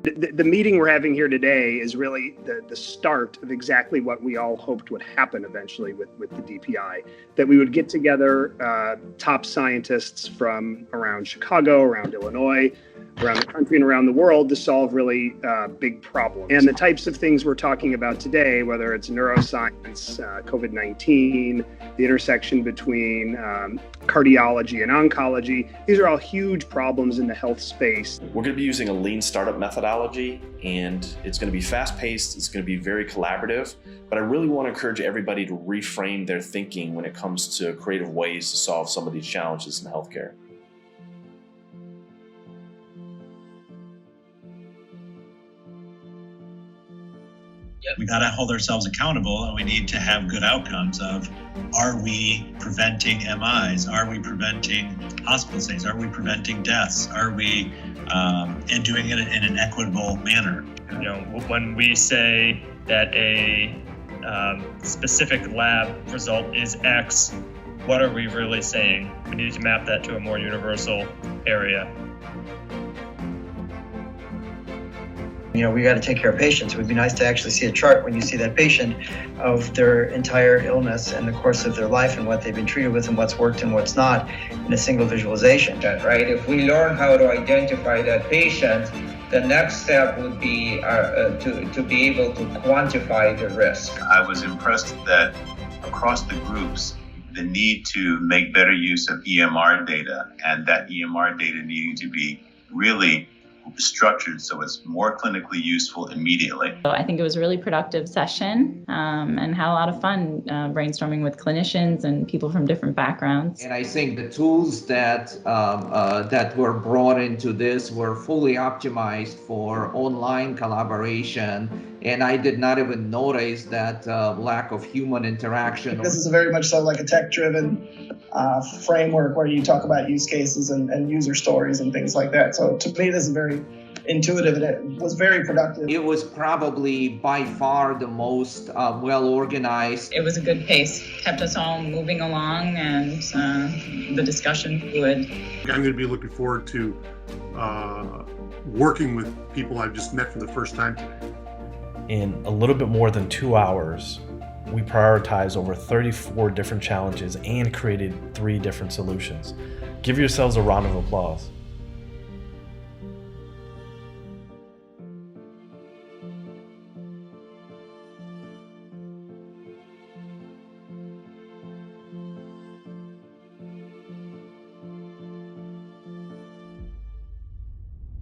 The meeting we're having here today is really the start of exactly what we all hoped would happen eventually with the DPI, that we would get together top scientists from around Chicago, around Illinois, around the country and around the world to solve really big problems. And the types of things we're talking about today, whether it's neuroscience, COVID-19, the intersection between cardiology and oncology, these are all huge problems in the health space. We're going to be using a lean startup methodology, and it's going to be fast-paced, it's going to be very collaborative, but I really want to encourage everybody to reframe their thinking when it comes to creative ways to solve some of these challenges in healthcare. We got to hold ourselves accountable, and we need to have good outcomes of, are we preventing MIs? Are we preventing hospital stays? Are we preventing deaths? Are we and doing it in an equitable manner? You know, when we say that a specific lab result is X, what are we really saying? We need to map that to a more universal area. You know, we got to take care of patients. It would be nice to actually see a chart when you see that patient of their entire illness and the course of their life and what they've been treated with and what's worked and what's not in a single visualization. Right? If we learn how to identify that patient, the next step would be to be able to quantify the risk. I was impressed that across the groups, the need to make better use of EMR data, and that EMR data needing to be really structured so it's more clinically useful immediately. So I think it was a really productive session and had a lot of fun brainstorming with clinicians and people from different backgrounds. And I think the tools that were brought into this were fully optimized for online collaboration, and I did not even notice that lack of human interaction. This is very much so like a tech-driven framework where you talk about use cases and user stories and things like that. So to me, this is very intuitive and it was very productive. It was probably by far the most well organized. It was a good pace, kept us all moving along, and the discussion fluid. I'm going to be looking forward to working with people I've just met for the first time today. In a little bit more than 2 hours, we prioritized over 34 different challenges and created 3 different solutions. Give yourselves a round of applause.